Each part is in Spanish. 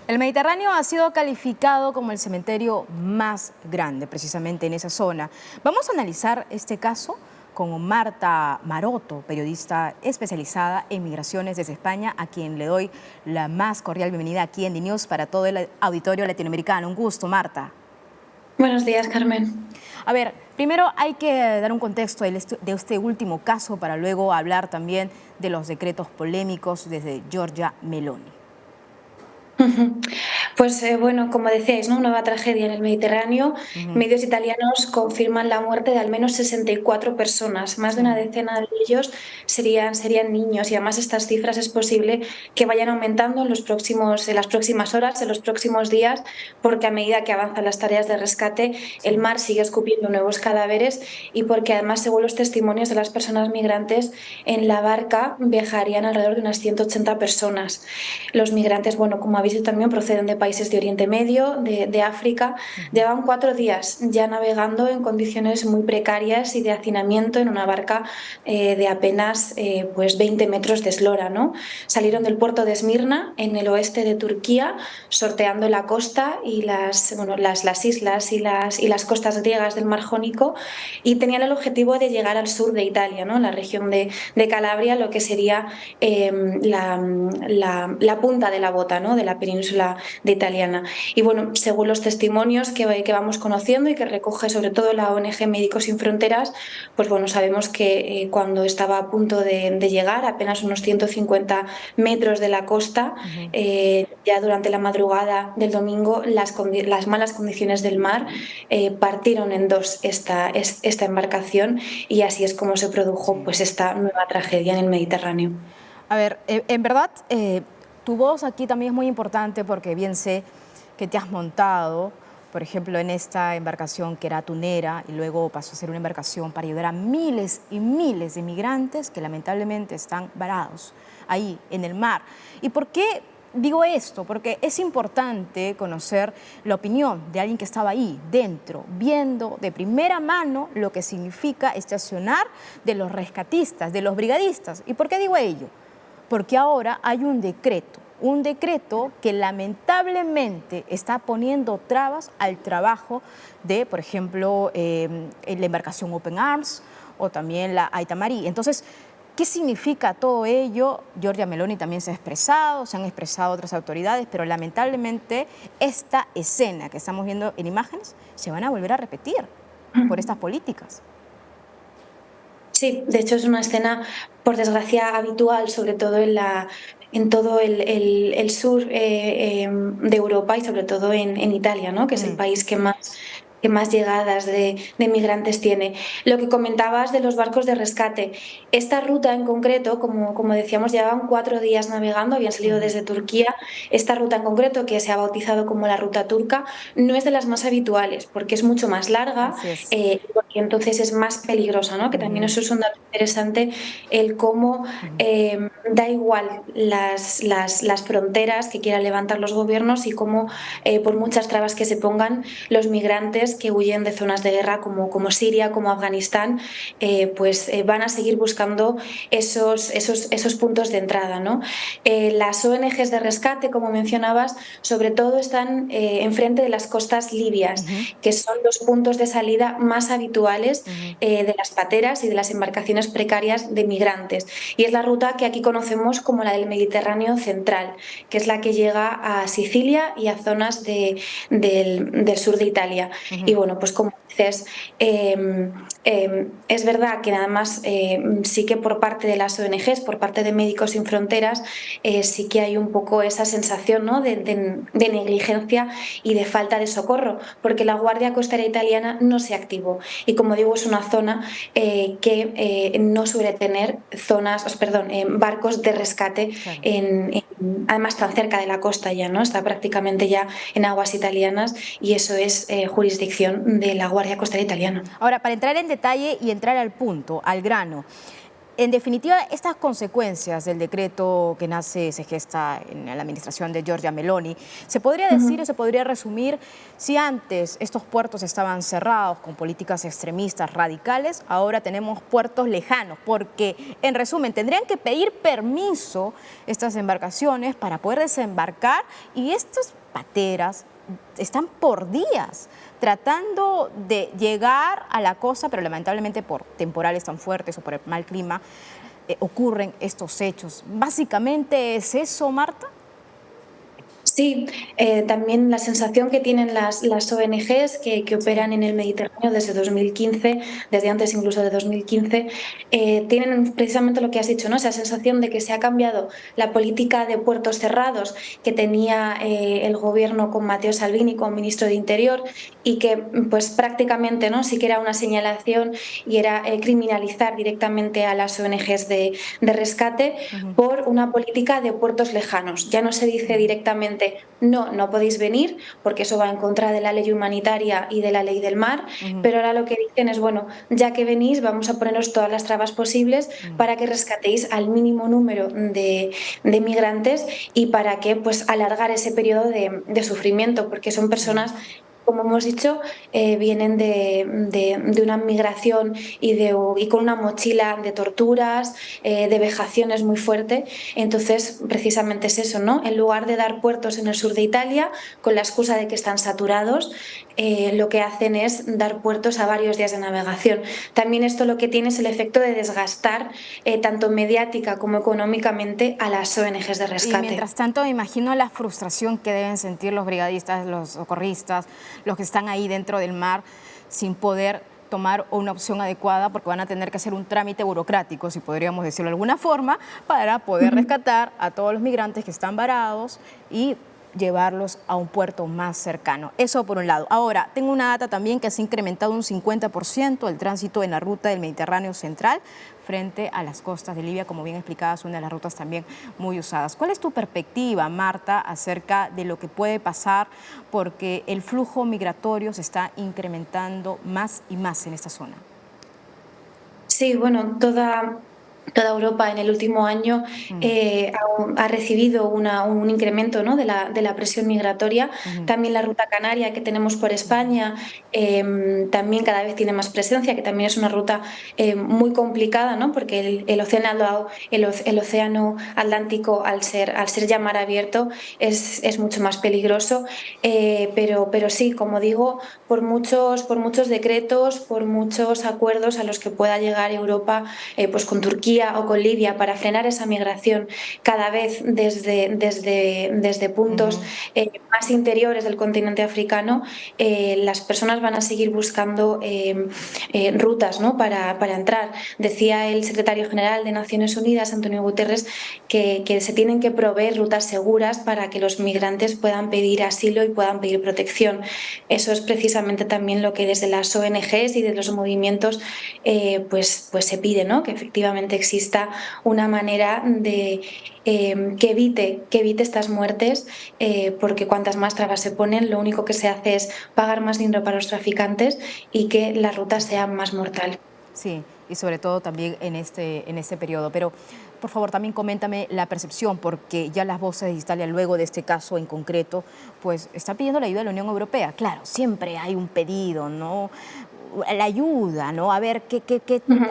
El Mediterráneo ha sido calificado como el cementerio más grande, precisamente en esa zona. Vamos a analizar este caso con Marta Maroto, periodista especializada en migraciones desde España, a quien le doy la más cordial bienvenida aquí en DiNews para todo el auditorio latinoamericano. Un gusto, Marta. Buenos días, Carmen. A ver, primero hay que dar un contexto de este último caso para luego hablar también de los decretos polémicos desde Giorgia Meloni. Pues bueno, como decíais, ¿no? Una nueva tragedia en el Mediterráneo. Medios italianos confirman la muerte de al menos 64 personas. Más de una decena de ellos serían niños, y además estas cifras es posible que vayan aumentando en las próximas horas, en los próximos días, porque a medida que avanzan las tareas de rescate, el mar sigue escupiendo nuevos cadáveres, y porque además, según los testimonios de las personas migrantes, en la barca viajarían alrededor de unas 180 personas. Los migrantes, bueno, como habéis dicho también, proceden de países de Oriente Medio, de África. Llevan 4 días ya navegando en condiciones muy precarias y de hacinamiento en una barca de apenas pues 20 metros de eslora, ¿no? Salieron del puerto de Esmirna, en el oeste de Turquía, sorteando la costa y las islas y las costas griegas del Mar Jónico, y tenían el objetivo de llegar al sur de Italia, ¿no? La región de Calabria, lo que sería la punta de la bota, ¿no? De la península de italiana. Y bueno, según los testimonios que vamos conociendo y que recoge sobre todo la ONG Médicos Sin Fronteras, pues bueno, sabemos que cuando estaba a punto de llegar, apenas unos 150 metros de la costa, ya durante la madrugada del domingo, las malas condiciones del mar partieron en dos esta embarcación, y así es como se produjo pues esta nueva tragedia en el Mediterráneo. A ver, en verdad, tu voz aquí también es muy importante porque bien sé que te has montado, por ejemplo, en esta embarcación que era tunera y luego pasó a ser una embarcación para ayudar a miles y miles de migrantes que lamentablemente están varados ahí en el mar. ¿Y por qué digo esto? Porque es importante conocer la opinión de alguien que estaba ahí, dentro, viendo de primera mano lo que significa este accionar de los rescatistas, de los brigadistas. ¿Y por qué digo ello? Porque ahora hay un decreto que lamentablemente está poniendo trabas al trabajo de, por ejemplo, la embarcación Open Arms o también la Aita Marí. Entonces, ¿qué significa todo ello? Giorgia Meloni también se ha expresado, se han expresado otras autoridades, pero lamentablemente esta escena que estamos viendo en imágenes se van a volver a repetir por estas políticas. Sí, de hecho es una escena, por desgracia, habitual, sobre todo en todo el sur de Europa, y sobre todo en Italia, ¿no? Que es el país que más llegadas de migrantes tiene. Lo que comentabas de los barcos de rescate, esta ruta en concreto, como decíamos, llevaban 4 días navegando, habían salido desde Turquía. Esta ruta en concreto, que se ha bautizado como la ruta turca, no es de las más habituales porque es mucho más larga, porque entonces es más peligrosa, ¿no? Que también eso es un dato interesante, el cómo da igual las fronteras que quieran levantar los gobiernos, y cómo por muchas trabas que se pongan, los migrantes que huyen de zonas de guerra como Siria, como Afganistán, van a seguir buscando esos puntos de entrada, ¿no? Las ONGs de rescate, como mencionabas, sobre todo están enfrente de las costas libias, que son los puntos de salida más habituales de las pateras y de las embarcaciones precarias de migrantes. Y es la ruta que aquí conocemos como la del Mediterráneo central, que es la que llega a Sicilia y a zonas del sur de Italia. Y bueno, pues como dices, es verdad que nada más sí que por parte de las ONGs, por parte de Médicos Sin Fronteras, sí que hay un poco esa sensación, ¿no? de negligencia y de falta de socorro, porque la Guardia Costera Italiana no se activó, y como digo, es una zona que no suele tener barcos de rescate, además tan cerca de la costa ya, ¿no? Está prácticamente ya en aguas italianas, y eso es jurisdicción de la Guardia Costera Italiana. Ahora, para entrar en detalle y entrar al punto, al grano, en definitiva, estas consecuencias del decreto que se gesta en la administración de Giorgia Meloni, se podría decir o se podría resumir: si antes estos puertos estaban cerrados con políticas extremistas radicales, ahora tenemos puertos lejanos, porque en resumen tendrían que pedir permiso estas embarcaciones para poder desembarcar, y estos pateras, están por días tratando de llegar a la costa, pero lamentablemente por temporales tan fuertes o por el mal clima ocurren estos hechos. Básicamente es eso, Marta. Sí, también la sensación que tienen las ONGs que operan en el Mediterráneo desde 2015, desde antes incluso de 2015, tienen precisamente lo que has dicho, ¿no? Esa sensación de que se ha cambiado la política de puertos cerrados que tenía el gobierno con Matteo Salvini como ministro de Interior y que pues prácticamente, ¿no?, sí que era una señalación y era criminalizar directamente a las ONGs de rescate por una política de puertos lejanos. Ya no se dice directamente no, no podéis venir, porque eso va en contra de la ley humanitaria y de la ley del mar, pero ahora lo que dicen es, bueno, ya que venís, vamos a poneros todas las trabas posibles para que rescatéis al mínimo número de migrantes y para que pues alargar ese periodo de sufrimiento, porque son personas, como hemos dicho, vienen de una migración y con una mochila de torturas, de vejaciones muy fuerte. Entonces, precisamente es eso, ¿no? En lugar de dar puertos en el sur de Italia, con la excusa de que están saturados, lo que hacen es dar puertos a varios días de navegación. También esto lo que tiene es el efecto de desgastar, tanto mediática como económicamente, a las ONGs de Y rescate. mientras tanto, me imagino la frustración que deben sentir los brigadistas, los socorristas, los que están ahí dentro del mar sin poder tomar una opción adecuada porque van a tener que hacer un trámite burocrático, si podríamos decirlo de alguna forma, para poder rescatar a todos los migrantes que están varados y llevarlos a un puerto más cercano. Eso por un lado. Ahora, tengo una data también que se ha incrementado un 50% el tránsito en la ruta del Mediterráneo Central frente a las costas de Libia, como bien explicabas, una de las rutas también muy usadas. ¿Cuál es tu perspectiva, Marta, acerca de lo que puede pasar? Porque el flujo migratorio se está incrementando más y más en esta zona. Sí, bueno, toda Europa en el último año ha recibido un incremento, ¿no?, de la presión migratoria. También la ruta canaria que tenemos por España también cada vez tiene más presencia, que también es una ruta muy complicada, ¿no?, porque el océano Atlántico, al ser ya mar abierto, es mucho más peligroso. Pero sí, como digo, por muchos decretos, por muchos acuerdos a los que pueda llegar Europa, pues con Turquía o con Libia, para frenar esa migración cada vez desde puntos más interiores del continente africano, las personas van a seguir buscando rutas, ¿no?, para entrar. Decía el secretario general de Naciones Unidas, Antonio Guterres, que se tienen que proveer rutas seguras para que los migrantes puedan pedir asilo y puedan pedir protección. Eso es precisamente también lo que desde las ONGs y de los movimientos pues se pide, ¿no?, que efectivamente exista una manera de que evite estas muertes, porque cuantas más trabas se ponen, lo único que se hace es pagar más dinero para los traficantes y que la ruta sea más mortal. Sí, y sobre todo también en este periodo. Pero, por favor, también coméntame la percepción, porque ya las voces de Italia, luego de este caso en concreto, pues está pidiendo la ayuda de la Unión Europea. Claro, siempre hay un pedido, ¿no?, la ayuda, ¿no?, a ver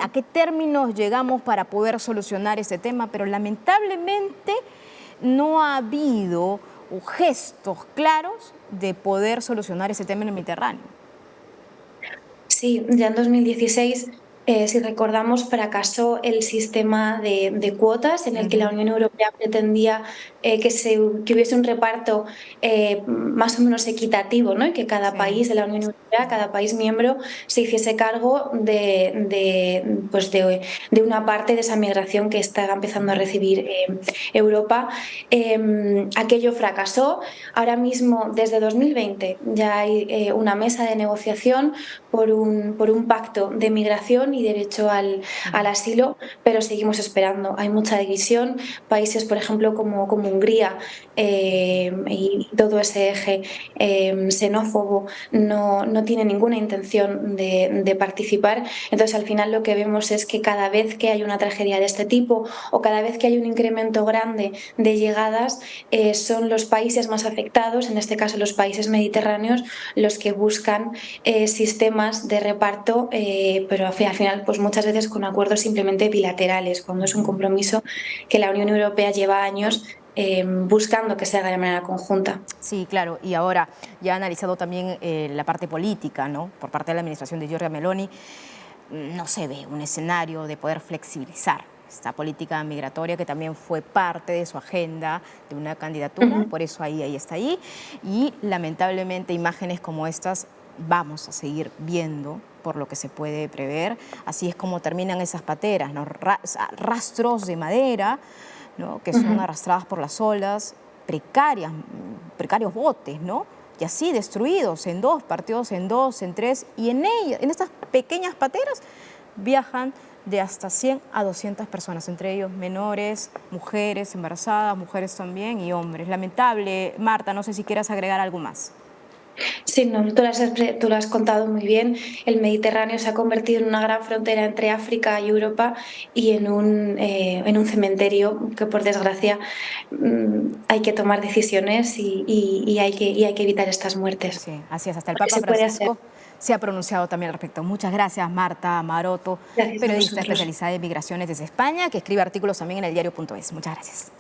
a qué términos llegamos para poder solucionar este tema, pero lamentablemente no ha habido gestos claros de poder solucionar ese tema en el Mediterráneo. Sí, ya en 2016, si recordamos, fracasó el sistema de cuotas en el que la Unión Europea pretendía que hubiese un reparto más o menos equitativo, ¿no?, y que cada país de la Unión Europea, cada país miembro, se hiciese cargo pues de una parte de esa migración que está empezando a recibir Europa. Aquello fracasó. Ahora mismo, desde 2020, ya hay una mesa de negociación por un pacto de migración y derecho al asilo, pero seguimos esperando. Hay mucha división. Países, por ejemplo, como Hungría y todo ese eje xenófobo no tiene ninguna intención de participar. Entonces, al final lo que vemos es que cada vez que hay una tragedia de este tipo o cada vez que hay un incremento grande de llegadas, son los países más afectados, en este caso los países mediterráneos, los que buscan sistemas de reparto, pero al final pues muchas veces con acuerdos simplemente bilaterales, cuando es un compromiso que la Unión Europea lleva años buscando que se haga de manera conjunta. Sí, claro. Y ahora, ya analizado también la parte política, ¿no? Por parte de la administración de Giorgia Meloni, no se ve un escenario de poder flexibilizar esta política migratoria que también fue parte de su agenda de una candidatura, por eso ahí está ahí. Y lamentablemente imágenes como estas vamos a seguir viendo por lo que se puede prever. Así es como terminan esas pateras, ¿no? Rastros de madera, ¿no? Que son arrastradas por las olas, precarios botes, ¿no? Y así destruidos en dos, partidos en dos, en tres, y en estas pequeñas pateras viajan de hasta 100 a 200 personas, entre ellos menores, mujeres embarazadas, mujeres también y hombres. Lamentable. Marta, no sé si quieras agregar algo más. Sí, no, tú lo has contado muy bien. El Mediterráneo se ha convertido en una gran frontera entre África y Europa y en un cementerio que, por desgracia, hay que tomar decisiones y hay que evitar estas muertes. Sí, así es. Hasta el Porque Papa se puede hacer. Francisco se ha pronunciado también al respecto. Muchas gracias, Marta Maroto, Gracias a periodista vosotros. especializada en migraciones desde España, que escribe artículos también en el diario.es. Muchas gracias.